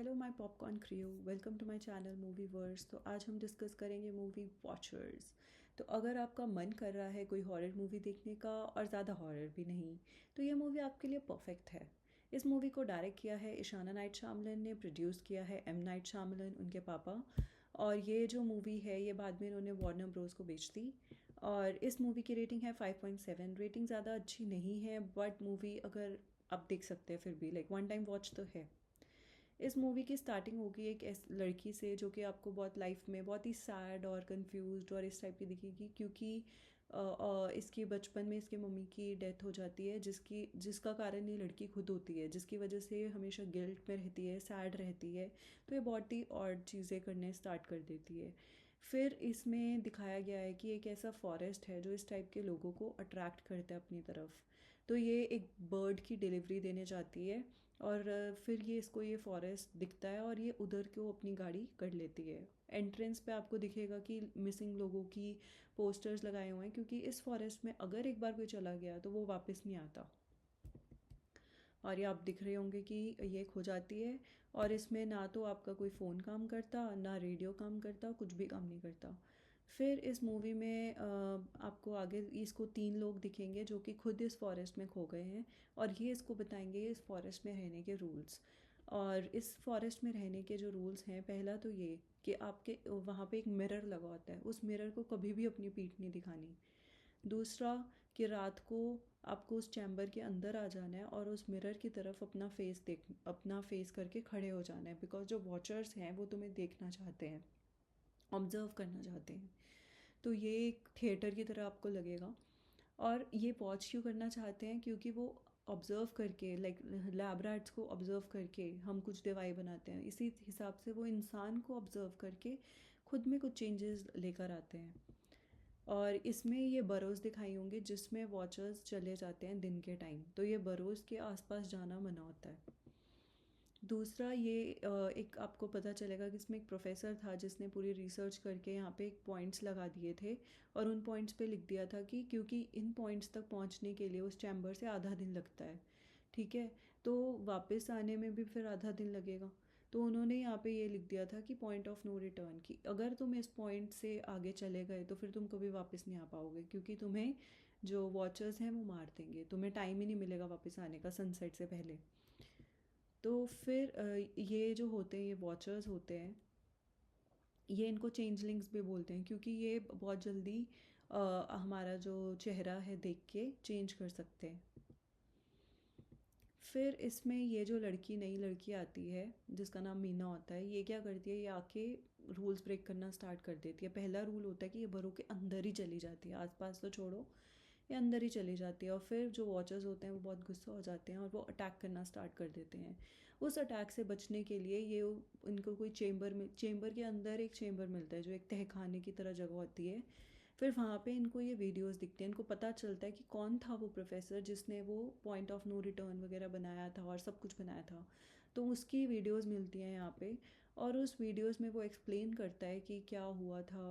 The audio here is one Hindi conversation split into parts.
Hello my popcorn crew, welcome to my channel movie verse. तो आज हम डिस्कस करेंगे मूवी वॉचर्स। तो अगर आपका मन कर रहा है कोई हॉरर मूवी देखने का और ज़्यादा हॉरर भी नहीं, तो ये मूवी आपके लिए परफेक्ट है। इस मूवी को डायरेक्ट किया है इशाना नाइट शामलन ने, प्रोड्यूस किया है एम नाइट शामलन, उनके पापा। और ये जो मूवी है ये बाद में इन्होंने वार्नर ब्रोस को बेच दी। और इस मूवी की रेटिंग है 5.7। रेटिंग ज़्यादा अच्छी नहीं है, बट मूवी अगर आप देख सकते हैं फिर भी लाइक वन टाइम वॉच तो है। इस मूवी की स्टार्टिंग होगी एक लड़की से जो कि आपको बहुत लाइफ में बहुत ही सैड और कंफ्यूज्ड और इस टाइप की दिखेगी, क्योंकि इसके बचपन में इसके मम्मी की डेथ हो जाती है, जिसका कारण ये लड़की खुद होती है, जिसकी वजह से हमेशा गिल्ट में रहती है, सैड रहती है। तो ये बहुत ही ऑड चीज़ें करने स्टार्ट कर देती है। फिर इसमें दिखाया गया है कि एक ऐसा फॉरेस्ट है जो इस टाइप के लोगों को अट्रैक्ट करता है अपनी तरफ। तो ये एक बर्ड की डिलीवरी देने जाती है और फिर ये फॉरेस्ट दिखता है और ये उधर को अपनी गाड़ी कर लेती है। एंट्रेंस पे आपको दिखेगा कि मिसिंग लोगों की पोस्टर्स लगाए हुए हैं, क्योंकि इस फॉरेस्ट में अगर एक बार कोई चला गया तो वो वापस नहीं आता। और ये आप दिख रहे होंगे कि ये खो जाती है। और इसमें ना तो आपका कोई फ़ोन काम करता, ना रेडियो काम करता, कुछ भी काम नहीं करता। फिर इस मूवी में आपको आगे इसको 3 लोग दिखेंगे जो कि खुद इस फॉरेस्ट में खो गए हैं। और ये इसको बताएंगे इस फॉरेस्ट में रहने के रूल्स। और इस फॉरेस्ट में रहने के जो रूल्स हैं, पहला तो ये कि आपके वहाँ पे एक मिरर लगा होता है, उस मिरर को कभी भी अपनी पीठ नहीं दिखानी। दूसरा कि रात को आपको उस चैम्बर के अंदर आ जाना है और उस मिरर की तरफ अपना फेस करके खड़े हो जाना है, बिकॉज जो वॉचर्स हैं वो तुम्हें देखना चाहते हैं, ऑब्जर्व करना चाहते हैं। तो ये एक थिएटर की तरह आपको लगेगा। और ये वॉच क्यों करना चाहते हैं, क्योंकि वो ऑब्ज़र्व करके लाइक लैब रैट्स को ऑब्ज़र्व करके हम कुछ दवाई बनाते हैं, इसी हिसाब से वो इंसान को ऑब्ज़र्व करके खुद में कुछ चेंजेस लेकर आते हैं। और इसमें ये बरोज़ दिखाई होंगे जिसमें वॉचर्स चले जाते हैं दिन के टाइम, तो ये बरोज़ के आसपास जाना मना होता है। दूसरा ये एक आपको पता चलेगा कि इसमें एक प्रोफेसर था जिसने पूरी रिसर्च करके यहाँ पे एक पॉइंट्स लगा दिए थे। और उन पॉइंट्स पे लिख दिया था कि क्योंकि इन पॉइंट्स तक पहुँचने के लिए उस चैम्बर से आधा दिन लगता है, ठीक है, तो वापस आने में भी फिर आधा दिन लगेगा। तो उन्होंने यहाँ पे ये लिख दिया था कि पॉइंट ऑफ नो रिटर्न, की अगर तुम इस पॉइंट से आगे चले गए तो फिर तुम कभी वापस नहीं आ पाओगे, क्योंकि तुम्हें जो वॉचर्स हैं वो मार देंगे, तुम्हें टाइम ही नहीं मिलेगा वापस आने का सनसेट से पहले। तो फिर ये जो होते हैं, ये वॉचर्स होते हैं, ये इनको चेंजलिंग्स भी बोलते हैं, क्योंकि ये बहुत जल्दी हमारा जो चेहरा है देख के चेंज कर सकते हैं। फिर इसमें ये जो नई लड़की आती है जिसका नाम मीना होता है, ये क्या करती है, ये आके रूल्स ब्रेक करना स्टार्ट कर देती है। पहला रूल होता है कि ये बरों के अंदर ही चली जाती है, आसपास तो छोड़ो, ये अंदर ही चली जाती है। और फिर जो वॉचर्स होते हैं वो बहुत गुस्सा हो जाते हैं और वो अटैक करना स्टार्ट कर देते हैं। उस अटैक से बचने के लिए ये इनको कोई चेंबर के अंदर एक चेंबर मिलता है जो एक तहखाने की तरह जगह होती है। फिर वहाँ पे इनको ये वीडियोस दिखते हैं, इनको पता चलता है कि कौन था वो प्रोफेसर जिसने वो पॉइंट ऑफ नो रिटर्न वगैरह बनाया था और सब कुछ बनाया था। तो उसकी वीडियोस मिलती हैं यहाँ पे। और उस वीडियोस में वो एक्सप्लेन करता है कि क्या हुआ था,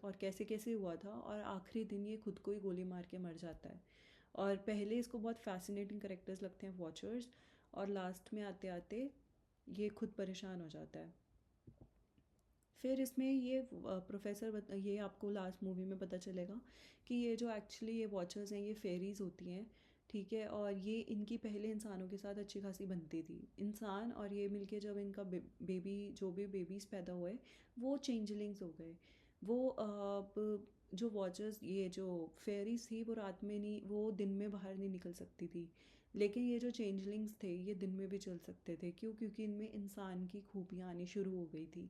और कैसे कैसे हुआ था, और आखिरी दिन ये खुद को ही गोली मार के मर जाता है। और पहले इसको बहुत फैसिनेटिंग करेक्टर्स लगते हैं वॉचर्स, और लास्ट में आते आते ये खुद परेशान हो जाता है। फिर इसमें ये आपको लास्ट मूवी में पता चलेगा कि ये जो एक्चुअली ये वॉचर्स हैं ये फेरीज़ होती हैं, ठीक है। और ये इनकी पहले इंसानों के साथ अच्छी खासी बनती थी, इंसान और ये मिलके जब इनका बेबी जो भी बेबीज़ पैदा हुए वो चेंजलिंग्स हो गए। वो जो वॉचर्स, ये जो फेरीज थी, वो रात में नहीं, वो दिन में बाहर नहीं निकल सकती थी। लेकिन ये जो चेंजलिंग्स थे ये दिन में भी चल सकते थे, क्यों, क्योंकि इनमें इंसान की खूबियाँ आनी शुरू हो गई थी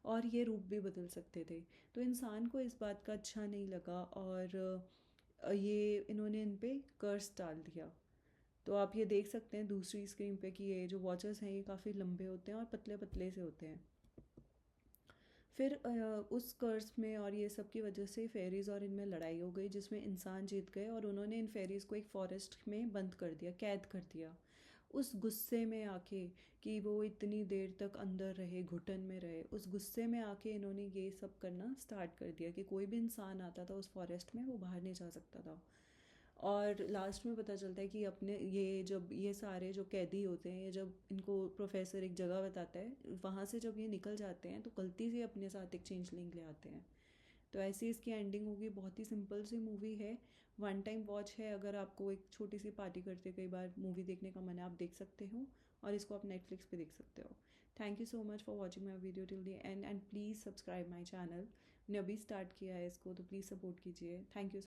और ये रूप भी बदल सकते थे। तो इंसान को इस बात का अच्छा नहीं लगा और ये इन्होंने इन पे कर्स डाल दिया। तो आप ये देख सकते हैं दूसरी स्क्रीन पे कि ये जो वॉचर्स हैं ये काफ़ी लंबे होते हैं और पतले पतले से होते हैं। फिर उस कर्स में और ये सब की वजह से फेरीज़ और इनमें लड़ाई हो गई, जिसमें इंसान जीत गए और उन्होंने इन फेरीज़ को एक फॉरेस्ट में बंद कर दिया, कैद कर दिया। उस गुस्से में आके कि वो इतनी देर तक अंदर रहे, घुटन में रहे, उस गुस्से में आके इन्होंने ये सब करना स्टार्ट कर दिया कि कोई भी इंसान आता था उस फॉरेस्ट में वो बाहर नहीं जा सकता था। और लास्ट में पता चलता है कि अपने ये जब ये सारे जो कैदी होते हैं, ये जब इनको प्रोफेसर एक जगह बताता है, वहाँ से जब ये निकल जाते हैं तो गलती से अपने साथ एक चेंजलिंग ले आते हैं। तो ऐसी इसकी एंडिंग होगी। बहुत ही सिंपल सी मूवी है, वन टाइम वॉच है। अगर आपको एक छोटी सी पार्टी करते कई बार मूवी देखने का मन है, आप देख सकते हो। और इसको आप नेटफ्लिक्स पे देख सकते हो। Thank you so much for watching my video till the and please subscribe my channel. मैंने अभी स्टार्ट किया है इसको, तो प्लीज़ सपोर्ट कीजिए। Thank you.